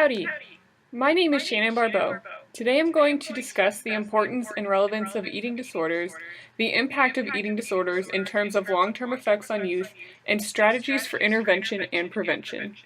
Howdy! My name is Shannon Barbeau. Today I'm going to discuss the importance and relevance of eating disorders, the impact of eating disorders in terms of long-term effects on youth, and strategies for intervention and prevention.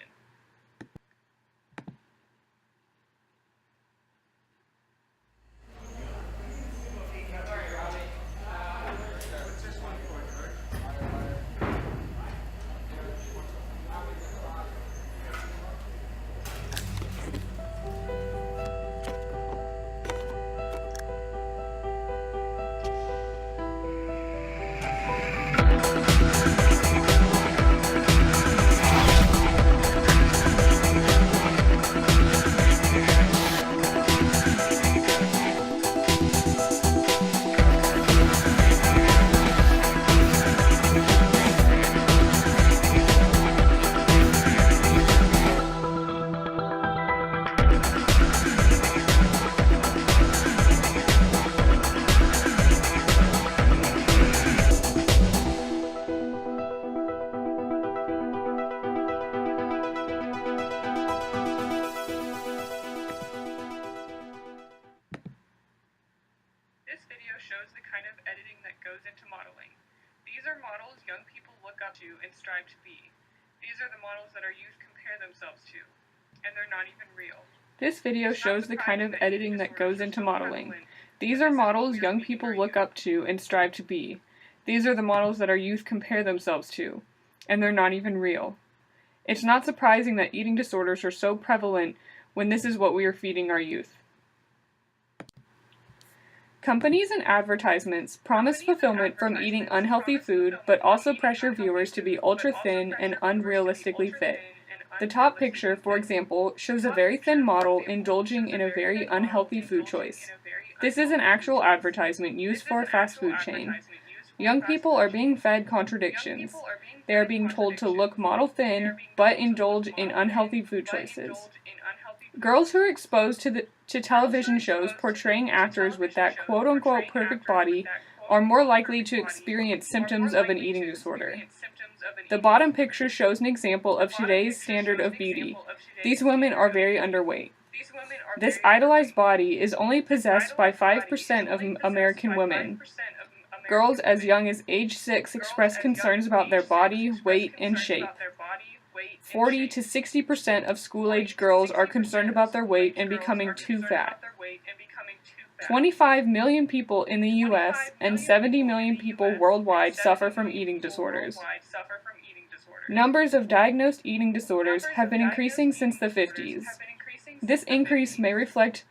This video shows the kind of editing that goes into modeling. These are models young people look up to and strive to be. These are the models that our youth compare themselves to, and they're not even real. This video shows the kind of editing that goes into modeling. These are models young people look up to and strive to be. These are the models that our youth compare themselves to, and they're not even real. It's not surprising that eating disorders are so prevalent when this is what we are feeding our youth. Companies and advertisements promise fulfillment from eating unhealthy food, but also pressure viewers to be ultra-thin and unrealistically fit. The top picture, for example, shows a very thin model indulging in a very unhealthy food choice. This is an actual advertisement used for a fast food chain. Young people are being fed contradictions. They are being told to look model thin, but indulge in unhealthy food choices. Girls who are exposed to television shows portraying actors with that quote-unquote perfect body are more likely to experience symptoms of an eating disorder. The bottom picture shows an example of today's standard of beauty. These women are very underweight. This idolized body is only possessed by 5% of American women. Girls as young as age 6 express concerns about their body, weight, and shape. 40 to 60% of school-age girls are concerned about their weight and becoming too fat. 25 million people in the US and 70 million people worldwide suffer from eating disorders. Numbers of diagnosed eating disorders have been increasing since the 50s. This increase may reflect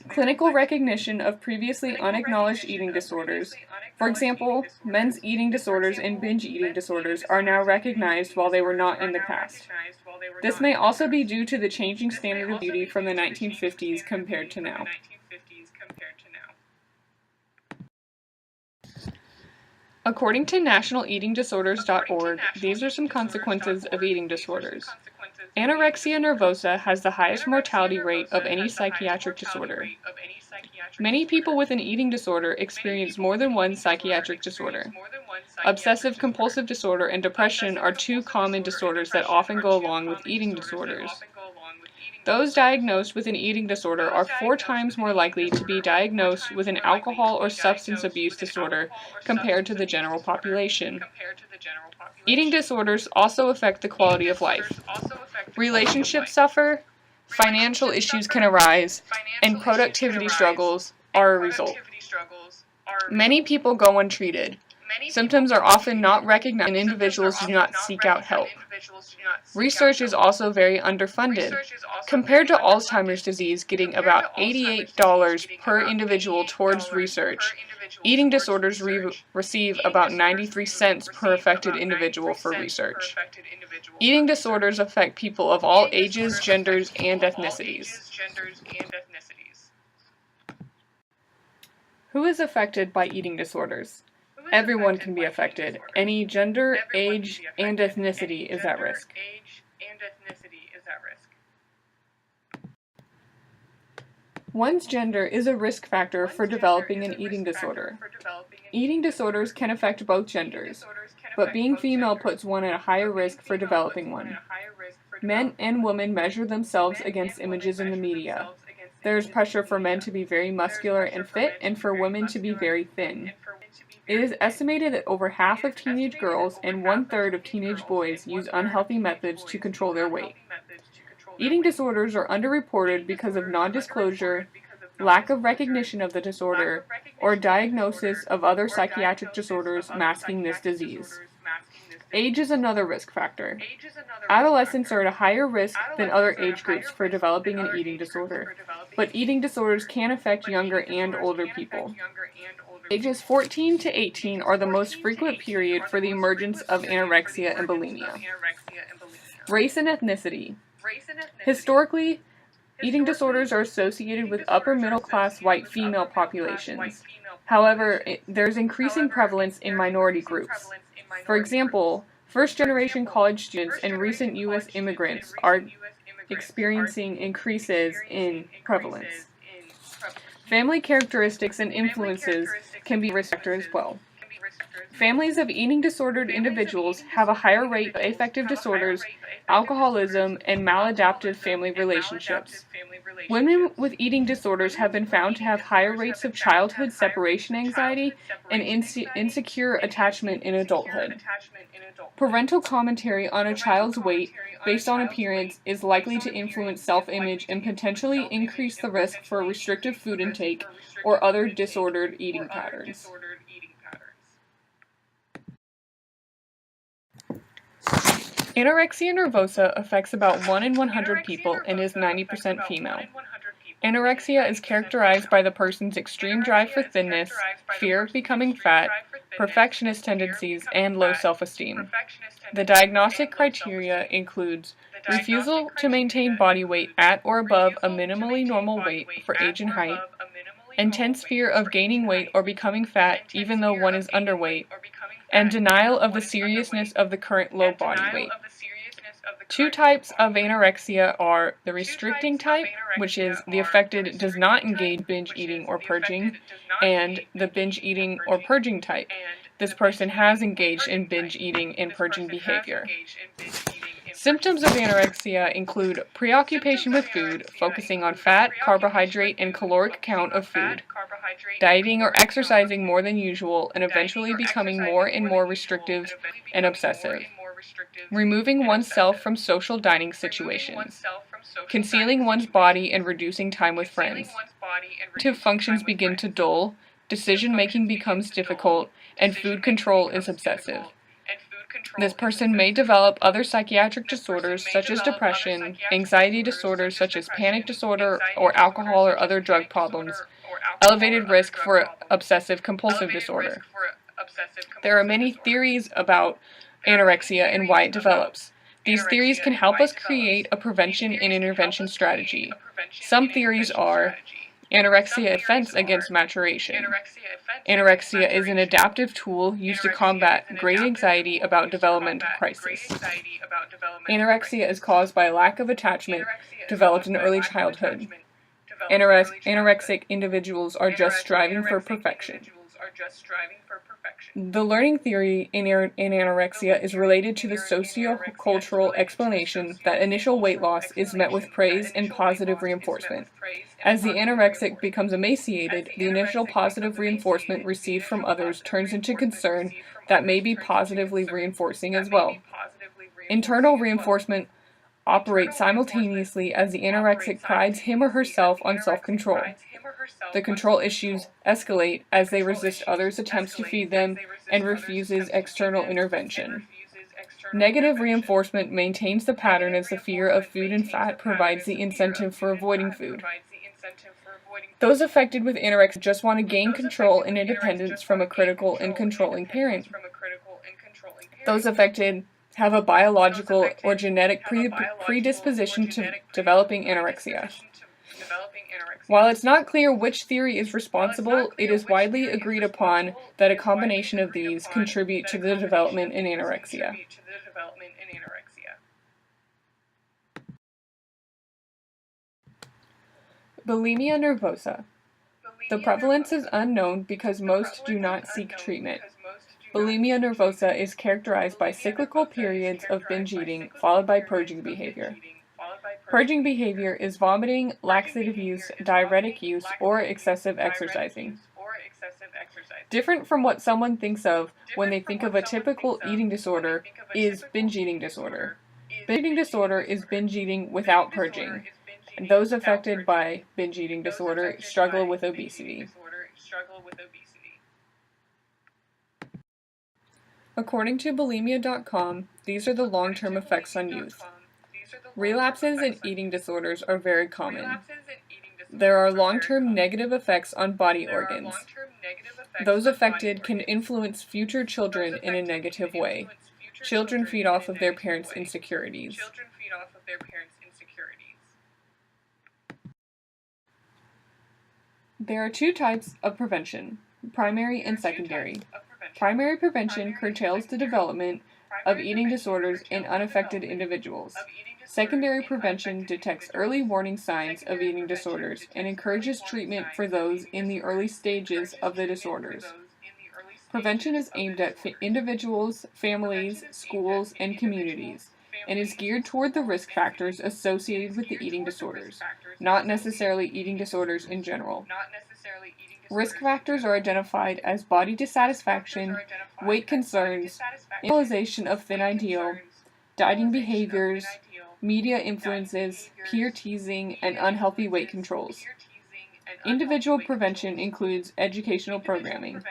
clinical recognition of previously unacknowledged eating disorders. For example, men's eating disorders and binge eating disorders are now recognized while they were not in the past. This may also be due to the changing standard of beauty from the 1950s compared to now. According to nationaleatingdisorders.org, these are some consequences of eating disorders. Anorexia nervosa has the highest mortality rate of any psychiatric disorder. Many people with an eating disorder experience more than one psychiatric disorder. Obsessive-compulsive disorder and depression are two common disorders that often go along with eating disorders. Those diagnosed with an eating disorder are 4 times more likely to be diagnosed with an alcohol or substance abuse disorder compared to the general population. Eating disorders also affect the quality of life. Relationships suffer, financial issues can arise, and productivity struggles are a result. Many people go untreated. Symptoms are often not recognized and individuals do not seek out help. Research is also very underfunded. Compared to Alzheimer's disease getting about $88 per individual towards research, eating disorders receive about 93 cents per affected individual for research. Eating disorders affect people of all ages, genders, and ethnicities. Who is affected by eating disorders? Everyone can be affected. Any gender, age, and ethnicity is at risk. One's gender is a risk factor for developing an eating disorder. Eating disorders can affect both genders, but being female puts one at a higher risk for developing one. Men and women measure themselves against images in the media. There is pressure for men to be very muscular and fit, and for women to be very thin. It is estimated that over half of teenage girls and one-third of teenage boys use unhealthy methods to control their weight. Eating disorders are underreported because of non-disclosure, lack of recognition of the disorder, or diagnosis of other psychiatric disorders masking this disease. Age is another risk factor. Adolescents are at a higher risk than other age groups for developing an eating disorder, but eating disorders can affect younger and older people. Ages 14 to 18 are the most frequent period for the emergence of anorexia and bulimia. Race and ethnicity. Historically, eating disorders are associated with upper middle class white female populations. However, there's increasing prevalence in minority groups. For example, first-generation college students and recent U.S. immigrants are experiencing increases in prevalence. Family characteristics and influences can be a risk factor as well. Families of eating disordered individuals have a higher rate of affective disorders, alcoholism, and maladaptive family relationships. Women with eating disorders have been found to have higher rates of childhood separation anxiety and insecure attachment in adulthood. Parental commentary on a child's weight based on appearance is likely to influence self-image and potentially increase the risk for restrictive food intake or other disordered eating patterns. Anorexia nervosa affects about 1 in 100 people and is 90% female. Anorexia is characterized by the person's extreme drive for thinness, fear of becoming fat, perfectionist tendencies, and low self-esteem. The diagnostic criteria includes refusal to maintain body weight at or above a minimally normal weight for age and height, intense fear of gaining weight or becoming fat even though one is underweight, and denial of the seriousness of the current low body weight. Two types of anorexia are the restricting type, which is the affected does not engage binge eating or purging, and the binge eating or purging type. This person has engaged in binge eating and purging behavior. Symptoms of anorexia include preoccupation with food, focusing on fat, carbohydrate, and caloric count of food, dieting or exercising more than usual, and eventually becoming more and more restrictive and obsessive, removing oneself from social dining situations, concealing one's body and reducing time with friends. Cognitive functions begin to dull, decision-making becomes difficult, and food control is obsessive. This person may develop other psychiatric disorders such as depression, anxiety disorders such as panic disorder or alcohol or other drug problems, elevated risk for obsessive-compulsive disorder. There are many theories about anorexia and why it develops. These theories can help us create a prevention and intervention strategy. Some theories are anorexia offense against maturation. Anorexia is an adaptive tool used to combat great anxiety about developmental crisis. Anorexia is caused by a lack of attachment developed in early childhood. Anorexic individuals are just striving for perfection. The learning theory in anorexia is related to the socio-cultural explanation that initial weight loss is met with praise and positive reinforcement. As the anorexic becomes emaciated, the initial positive reinforcement received from others turns into concern that may be positively reinforcing as well. Internal reinforcement operates simultaneously as the anorexic prides him or herself on self-control. The control issues escalate as they resist others' attempts to feed them and refuses external intervention. Negative reinforcement maintains the pattern as the fear of food and fat provides the incentive for avoiding food. Those affected with anorexia just want to gain control and independence from a critical and controlling parent. Those affected have a biological or genetic predisposition to developing anorexia. While it's not clear which theory is responsible, it is widely agreed upon that a combination of these contribute to the development in anorexia. Bulimia nervosa. The prevalence is unknown because most do not seek treatment. Bulimia nervosa is characterized by cyclical periods of binge eating followed by purging behavior. Purging behavior is vomiting, laxative use, diuretic use, or excessive exercising. Different from what someone thinks of when they think of a typical eating disorder is binge eating disorder. Binge eating disorder is binge eating without purging. Those affected by binge eating disorder struggle with obesity. According to bulimia.com, these are the long-term effects on youth. Relapses in eating disorders are very common. There are long-term negative effects on body organs. Those affected can influence future children in a negative way. Children feed off of their parents' insecurities. There are two types of prevention, primary and secondary. Primary prevention curtails the development of eating disorders in unaffected individuals. Secondary prevention detects early warning signs of eating disorders and encourages treatment for those in the early stages of the disorders. Prevention is aimed at individuals, families, schools, and communities, and is geared toward the risk factors associated with the eating disorders, not necessarily eating disorders in general. Risk factors are identified as body dissatisfaction, weight concerns, internalization of thin ideal, dieting behaviors, media influences, peer teasing, and unhealthy weight controls. Individual prevention includes educational programming.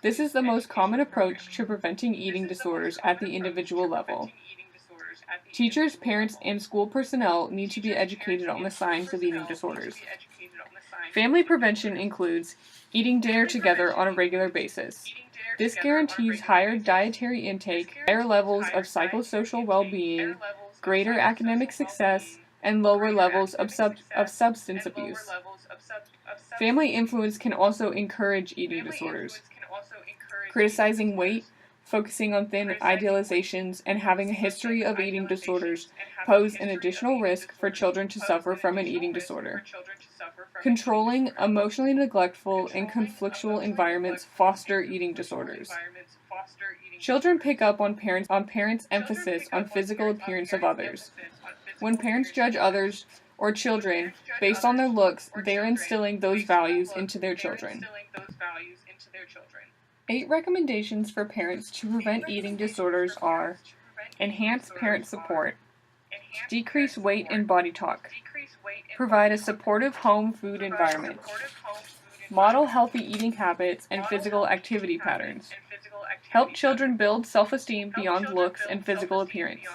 This is the most common approach to preventing eating disorders at the individual level. Teachers, parents, and school personnel need to be educated on the signs of eating disorders. Family prevention includes eating dinner together on a regular basis. This guarantees higher dietary intake, higher levels of psychosocial well-being, greater academic success, and lower levels of substance abuse. Family influence can also encourage eating disorders. Criticizing weight, focusing on thin idealizations, and having a history of eating disorders pose an additional risk for children to suffer from an eating disorder. Controlling, emotionally neglectful, and conflictual environments foster eating disorders. Children pick up on parents' emphasis on physical appearance of others. When parents judge others or children based on their looks, they are instilling those values into their children. 8 recommendations for parents to prevent eating disorders are: enhance parent support, decrease weight and body talk, provide a supportive home food environment, model healthy eating habits and physical activity patterns, help children build self-esteem beyond looks and physical appearance,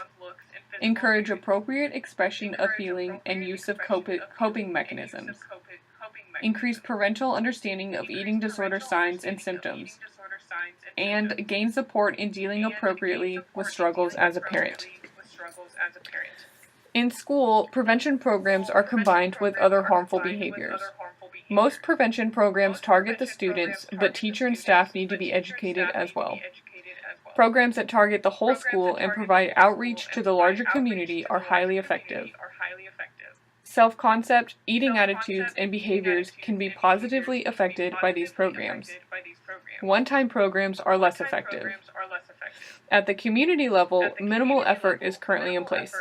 encourage appropriate expression of feeling and use of coping mechanisms, increase parental understanding of eating disorder signs and symptoms, and gain support in dealing appropriately with struggles as a parent. In school, prevention programs are combined with other harmful behaviors. Most prevention programs target the students, but teacher and staff need to be educated as well. Programs that target the whole school and provide outreach to the larger community are highly effective. Self-concept, eating attitudes, and behaviors can be positively affected by these programs. One-time programs are less effective. At the community level, minimal effort is currently in place.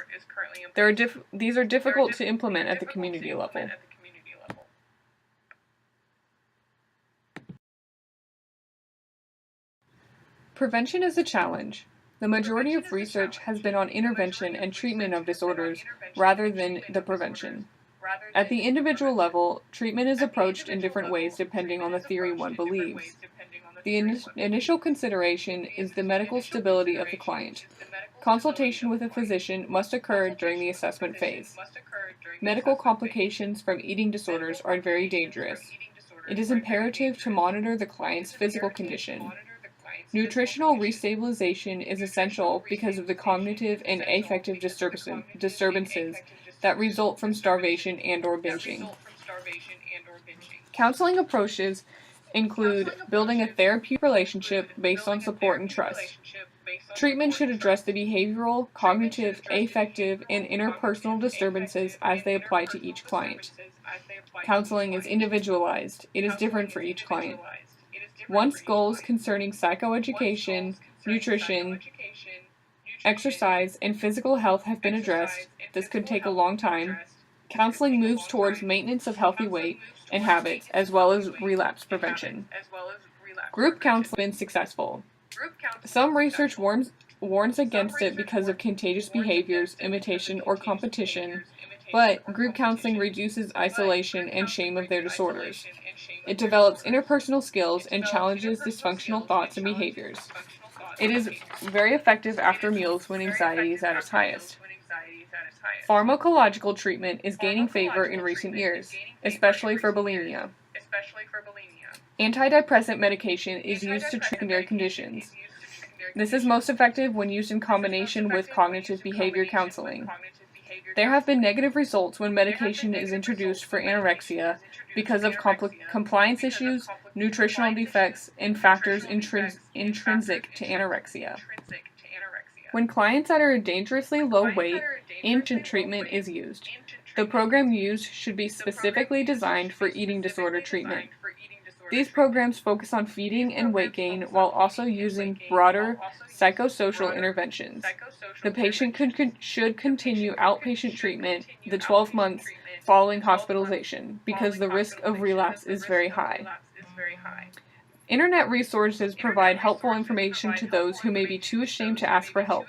These are difficult to implement at the community level. Prevention is a challenge. The majority of research has been on intervention and treatment of disorders rather than the prevention. At the individual level, treatment is approached in different ways depending on the theory one believes. The initial consideration is the medical stability of the client. Consultation with a physician must occur during the assessment phase. Medical complications from eating disorders are very dangerous. It is imperative to monitor the client's physical condition. Nutritional restabilization is essential because of the cognitive and affective disturbances that result from starvation and/or binging. Counseling approaches include building a therapeutic relationship based on support and trust. Treatment should address the behavioral, cognitive, affective, and interpersonal disturbances as they apply to each client. Counseling is individualized. It is different for each client. Once goals concerning psychoeducation, nutrition, exercise, and physical health have been addressed, this could take a long time. Counseling moves towards maintenance of healthy weight and habits, as well as relapse prevention. Group counseling has been successful. Some research warns against it because of contagious behaviors, imitation, or competition, but group counseling reduces isolation and shame of their disorders. It develops interpersonal skills and challenges dysfunctional thoughts and behaviors. It is very effective after meals when anxiety is at its highest. Pharmacological treatment is gaining favor in recent years, especially for bulimia. Antidepressant medication is used to treat secondary conditions. This is most effective when used in combination with cognitive behavior counseling. There have been negative results when medication is introduced for anorexia because of compliance issues, nutritional defects, and factors intrinsic to anorexia. When clients are at a dangerously low weight, infant treatment is used. The program used should be specifically designed for eating disorder treatment. These programs focus on feeding and weight gain while also using broader psychosocial interventions. The patient should continue outpatient treatment the 12 months following hospitalization because the risk of relapse is very high. Internet resources provide helpful information to those who may be too ashamed to ask for help.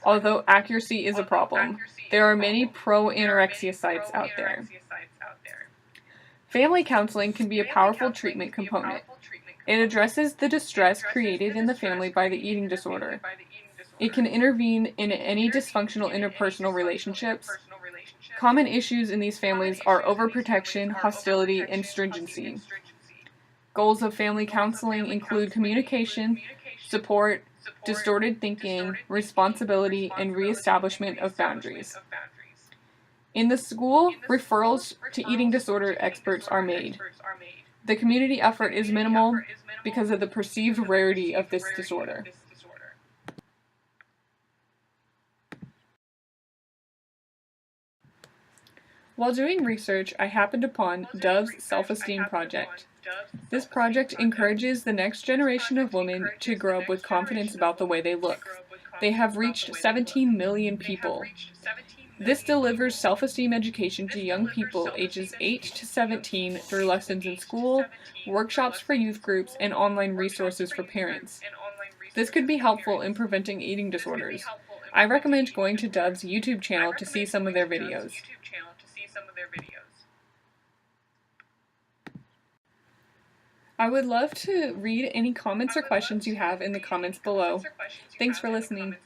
Although accuracy is a problem, there are many pro-anorexia sites out there. Family counseling can be a powerful treatment component. It addresses the distress created in the family by the eating disorder. It can intervene in any dysfunctional interpersonal relationships. Common issues in these families are overprotection, hostility, and stringency. Goals of family counseling include communication, support, distorted thinking, responsibility, and reestablishment of boundaries. In the school, referrals to eating disorder experts are made. The community effort is minimal because of the perceived rarity of this disorder. While doing research, I happened upon Dove's Self-Esteem Project. This project encourages the next generation of women to grow up with confidence about the way they look. They have reached 17 million people. This delivers self-esteem education to young people ages 8 to 17 through lessons in school, workshops for youth groups, and online resources for parents. This could be helpful in preventing eating disorders. I recommend going to Dove's YouTube channel to see some of their videos. I would love to read any comments or questions you have in the comments below. Thanks for listening.